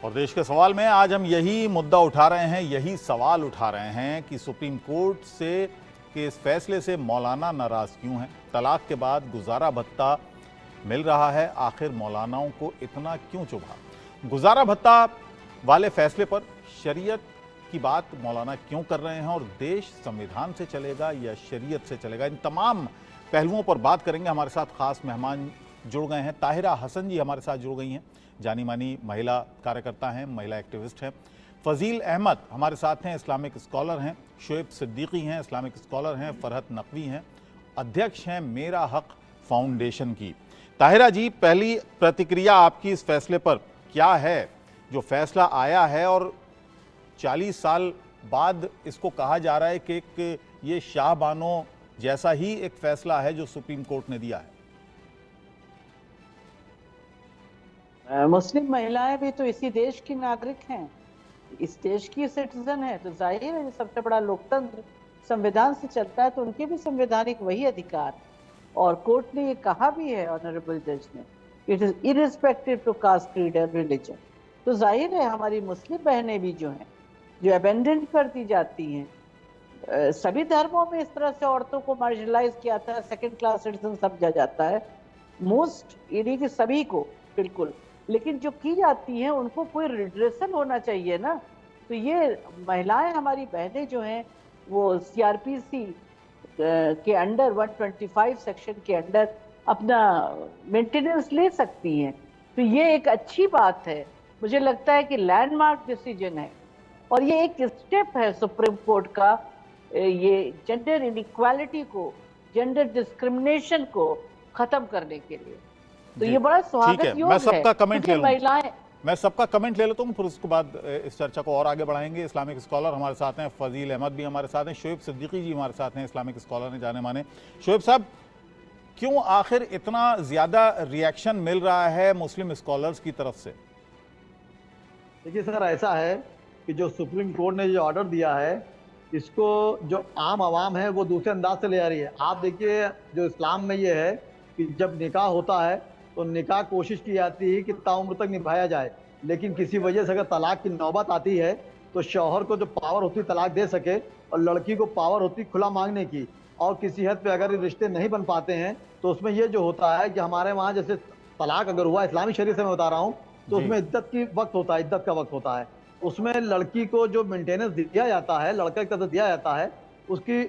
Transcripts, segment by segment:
और देश के सवाल में आज हम यही मुद्दा उठा रहे हैं, यही सवाल उठा रहे हैं कि सुप्रीम कोर्ट से के इस फैसले से मौलाना नाराज क्यों हैं। तलाक के बाद गुजारा भत्ता मिल रहा है, आखिर मौलानाओं को इतना क्यों चुभा। गुजारा भत्ता वाले फैसले पर शरीयत की बात मौलाना क्यों कर रहे हैं और देश संविधान से चलेगा या शरीयत से चलेगा, इन तमाम पहलुओं पर बात करेंगे। हमारे साथ खास मेहमान जुड़ गए हैं। ताहिरा हसन जी हमारे साथ जुड़ गई हैं, जानी मानी महिला कार्यकर्ता हैं, महिला एक्टिविस्ट हैं। फजील अहमद हमारे साथ हैं, इस्लामिक स्कॉलर हैं। शोएब सिद्दीकी हैं, इस्लामिक स्कॉलर हैं। फरहत नकवी हैं, अध्यक्ष हैं मेरा हक फाउंडेशन की। ताहिरा जी, पहली प्रतिक्रिया आपकी इस फैसले पर क्या है? जो फैसला आया है और 40 साल बाद इसको कहा जा रहा है कि एक ये शाहबानो जैसा ही एक फैसला है जो सुप्रीम कोर्ट ने दिया है। मुस्लिम महिलाएं भी तो इसी देश की नागरिक हैं, इस देश की सिटीजन है, तो जाहिर है सबसे बड़ा लोकतंत्र संविधान से चलता है, तो उनके भी संवैधानिक वही अधिकार। और कोर्ट ने ये कहा भी है, ऑनरेबल जज ने, it is irrespective to caste, creed और रिलीजन। तो जाहिर है हमारी मुस्लिम बहनें भी जो हैं, जो अबेंडन कर दी जाती हैं, सभी धर्मों में इस तरह से औरतों को मार्जिनलाइज किया जाता है, सेकेंड क्लास सिटीजन समझा जाता है, मोस्ट यानी कि सभी को बिल्कुल। लेकिन जो की जाती हैं उनको कोई रिड्रेसल होना चाहिए ना। तो ये महिलाएं, हमारी बहनें जो हैं, वो सीआरपीसी के अंडर 125 सेक्शन के अंडर अपना मेंटेनेंस ले सकती हैं। तो ये एक अच्छी बात है, मुझे लगता है कि लैंडमार्क डिसीजन है और ये एक स्टेप है सुप्रीम कोर्ट का, ये जेंडर इनइक्वालिटी को, जेंडर डिस्क्रिमिनेशन को खत्म करने के लिए। तो ये बड़ा स्वागत योग है। मैं सबका कमेंट ले महिलाएं, मैं सबका कमेंट ले लेता हूँ, फिर उसके बाद इस चर्चा को और आगे बढ़ाएंगे। इस्लामिक स्कॉलर हमारे साथ हैं, फजील अहमद भी हमारे साथ हैं, शोएब सिद्दीकी जी हमारे साथ हैं, इस्लामिक स्कॉलर हैं जाने माने। शोएब साहब, क्यों आखिर इतना ज़्यादा रिएक्शन मिल रहा है मुस्लिम स्कॉलर्स की तरफ से? देखिए सर, ऐसा है कि जो सुप्रीम कोर्ट ने जो ऑर्डर दिया है, इसको जो आम आवाम है वो दूसरे अंदाज से ले आ रही है। आप देखिए, जो इस्लाम में ये है कि जब निकाह होता है तो निकाह कोशिश की जाती है कि ताउम्र तक निभाया जाए, लेकिन किसी वजह से अगर तलाक की नौबत आती है तो शौहर को जो पावर होती है तलाक दे सके, और लड़की को पावर होती खुला मांगने की। और किसी हद पे अगर रिश्ते नहीं बन पाते हैं तो उसमें ये जो होता है कि हमारे वहाँ जैसे तलाक अगर हुआ, इस्लामी शरीयत से मैं बता रहा हूँ, तो उसमें इद्दत की वक्त होता है, इद्दत का वक्त होता है। उसमें लड़की को जो मेंटेनेंस दिया जाता है, लड़का की तरफ दिया जाता है, उसकी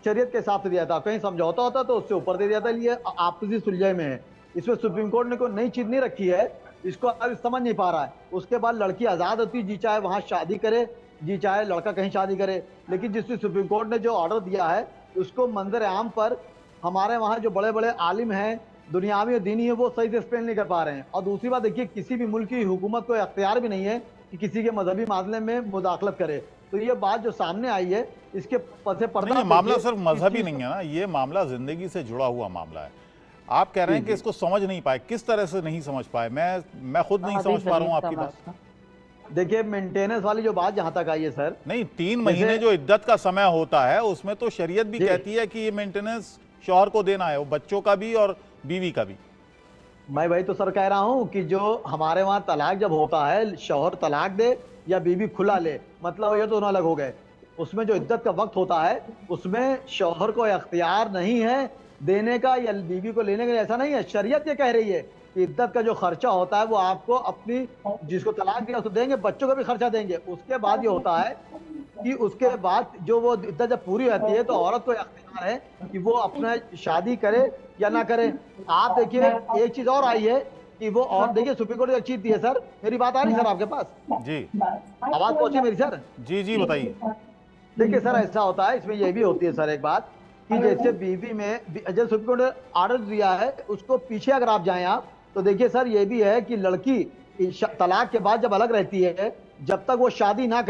शरीयत के हिसाब से दिया जाता है। कहीं समझौता होता है तो उससे ऊपर दे दिया जाता है, ये आपसी सुलझे में है। इसमें सुप्रीम कोर्ट ने कोई नई चीज नहीं रखी है, इसको अब समझ नहीं पा रहा है। उसके बाद लड़की आजाद होती है, जी चाहे वहां शादी करे, जी चाहे लड़का कहीं शादी करे। लेकिन जिससे सुप्रीम कोर्ट ने जो ऑर्डर दिया है उसको मंजर आम पर हमारे वहाँ जो बड़े बड़े आलिम हैं, दुनियावी और दीनी है, वो सही से एक्सप्लेन नहीं कर पा रहे हैं। और दूसरी बात देखिए, किसी भी मुल्क की हुकूमत को अख्तियार भी नहीं है कि किसी के मजहबी मामले में मुदाखलत करे। तो ये बात जो सामने आई है, इसके पसे पर्दा मामला सिर्फ मजहबी नहीं है ना, ये मामला जिंदगी से जुड़ा हुआ मामला है। आप कह रहे हैं कि इसको समझ नहीं पाए, किस तरह से नहीं समझ पाए? मैं खुद नहीं समझ पा रहा हूँ आपकी बात। देखिए, मेंटेनेंस वाली जो बात जहां तक आई है सर, नहीं, 3 महीने जो इद्दत का समय होता है उसमें तो शरीयत भी कहती है कि ये मेंटेनेंस शौहर को देना है, वो बच्चों का भी और बीवी का भी। मैं वही तो सर कह रहा हूँ कि जो हमारे वहाँ तलाक जब होता है, शौहर तलाक दे या बीवी खुला ले, मतलब ये दोनों अलग हो गए। उसमें जो इद्दत का वक्त होता है उसमें शौहर को अख्तियार नहीं है देने का या बीवी को लेने का, ऐसा नहीं है। शरीयत ये कह रही है कि इद्दत का जो खर्चा होता है वो आपको अपनी, जिसको तलाक दिया उसको देंगे, बच्चों को भी खर्चा देंगे। उसके बाद ये होता है कि उसके बाद जो वो इद्दत जब पूरी होती है तो औरत को अख्तियार है कि वो अपना शादी करे या ना करे। आप देखिए, एक चीज और आई है कि वो, और देखिए सुप्रीम कोर्ट ने एक चीज दी है सर। मेरी बात आ रही सर आपके पास? जी, आवाज पहुंची मेरी सर? जी बताइए। देखिए सर, ऐसा होता है, इसमें ये भी होती है सर एक बात कि जैसे बीवी में जब सुप्रीम कोर्ट ने ऑर्डर दिया है उसको पीछे अगर आप जाएं आप, तो देखिए सर ये भी है कि लड़की तलाक के बाद जब अलग रहती है, जब तक वो शादी ना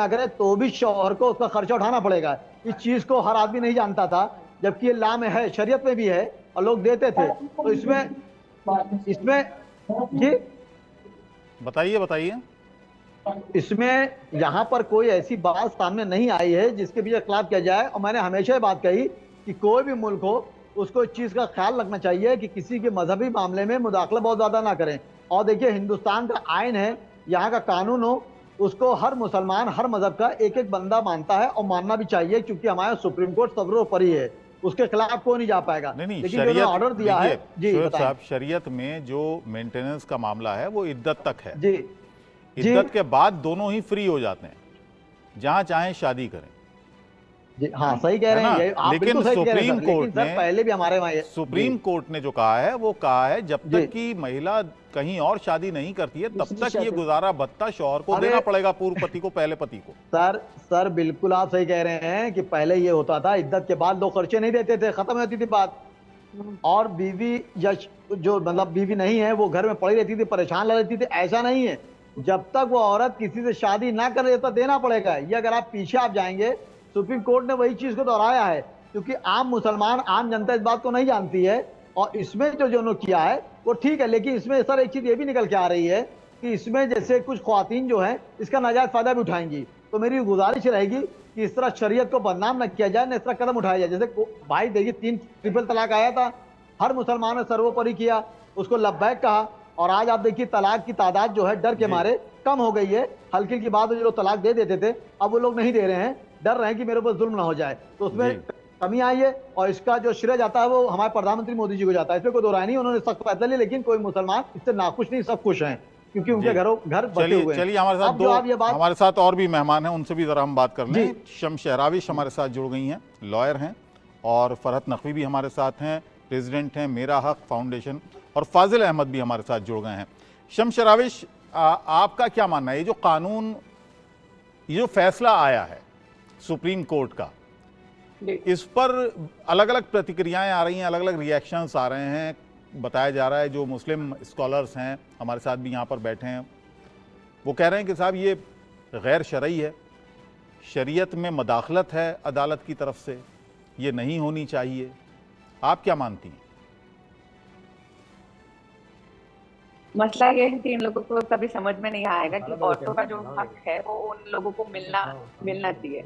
करे, तो भी शौहर को उसका खर्चा उठाना पड़ेगा। इस चीज को हर आदमी नहीं जानता था, जबकि ये ला में है, शरीयत में भी है और लोग देते थे। तो इसमें जी बताइए। इसमें यहाँ पर कोई ऐसी बात सामने नहीं आई है जिसके पीछे खिलाफ किया जाए। और मैंने हमेशा ये बात कही कि कोई भी मुल्क हो, उसको इस चीज का ख्याल रखना चाहिए कि किसी के मजहबी मामले में मुदाखला बहुत ज्यादा ना करें। और देखिए हिंदुस्तान का आइन है, यहाँ का कानून हो, उसको हर मुसलमान हर मजहब का एक एक बंदा मानता है और मानना भी चाहिए, क्योंकि हमारा सुप्रीम कोर्ट सर्वोपरि है, उसके खिलाफ कोई नहीं जा पाएगा। नहीं लेकिन जो शरीयत, ऑर्डर दिया है, देखिए जी शोएब बताएं। साहब, शरीयत में जो मेंटेनेंस का मामला है वो इद्दत तक है। जी इद्दत के बाद दोनों ही फ्री हो जाते हैं, जहां चाहें शादी करें। जी हाँ, सही कह है रहे हैं, ना? ये आप लेकिन बिल्कुल सही कह रहे हैं सुप्रीम सर। लेकिन कोर्ट सर ने, पहले भी हमारे वहाँ सुप्रीम कोर्ट ने जो कहा है वो कहा है जब जी। तक कि महिला कहीं और शादी नहीं करती है तब दूसरी तक ये शादी। गुजारा भत्ता शौहर को अरे देना पड़ेगा, पूर्व पति को, पहले पति को। सर बिल्कुल आप सही कह रहे हैं कि पहले ये होता था, इद्दत के बाद लोग खर्चे नहीं देते थे, खत्म होती थी बात। और बीवी या जो मतलब बीवी नहीं है वो घर में पड़ी रहती थी, परेशान लग रहती थी। ऐसा नहीं है, जब तक वो औरत किसी से शादी ना कर रही तो देना पड़ेगा। ये अगर आप पीछे आप जाएंगे, सुप्रीम कोर्ट ने वही चीज को दोहराया है, क्योंकि आम मुसलमान आम जनता इस बात को नहीं जानती है। और इसमें जो उन्होंने किया है वो ठीक है, लेकिन इसमें सर एक चीज ये भी निकल के आ रही है कि इसमें जैसे कुछ ख्वातीन जो है इसका नाजायज फायदा भी उठाएंगी। तो मेरी गुजारिश रहेगी कि इस तरह शरीयत को बदनाम न किया जाए, न इस तरह कदम उठाया जाए। जैसे भाई देखिए 3 ट्रिपल तलाक आया था, हर मुसलमान ने सर्वोपरि किया, उसको लब्बैक कहा, और आज आप देखिए तलाक की तादाद जो है डर के मारे कम हो गई है। हल्की की बात जो लोग तलाक दे देते थे अब वो लोग नहीं दे रहे हैं, डर रहे हैं कि मेरे ऊपर जुल्म ना हो जाए। तो उसमें कमी आई है, और इसका जो श्रेय जाता है वो हमारे प्रधानमंत्री मोदी जी को जाता है, इसमें कोई दो राय नहीं। उन्होंने सख्त फैसला लिया, लेकिन कोई मुसलमान इससे नाखुश नहीं, सब खुश हैं, क्योंकि उनके घर बचे हुए हैं। चलिए हमारे साथ अब जो आप ये बात, हमारे साथ और भी मेहमान हैं, उनसे भी जरा हम बात कर लें। शम्स शहराविश हमारे साथ जुड़ गई हैं, लॉयर हैं, और फरहत नकवी भी हमारे साथ हैं, प्रेसिडेंट हैं मेरा हक फाउंडेशन, और फाजिल अहमद भी हमारे साथ जुड़ गए हैं। शम्स शहराविश, आपका क्या मानना है, ये जो कानून, ये जो फैसला आया है सुप्रीम कोर्ट का, इस पर अलग अलग प्रतिक्रियाएं आ रही हैं, अलग अलग रिएक्शंस आ रहे हैं। बताया जा रहा है जो मुस्लिम स्कॉलर्स हैं हमारे साथ भी यहाँ पर बैठे हैं, वो कह रहे हैं कि साहब ये गैर शरई है, शरीयत में मदाखलत है अदालत की तरफ से, ये नहीं होनी चाहिए। आप क्या मानती हैं? मसला ये है कि इन लोगों को कभी समझ में नहीं आएगा कि औरतों का जो हक है वो उन लोगों को मिलना चाहिए।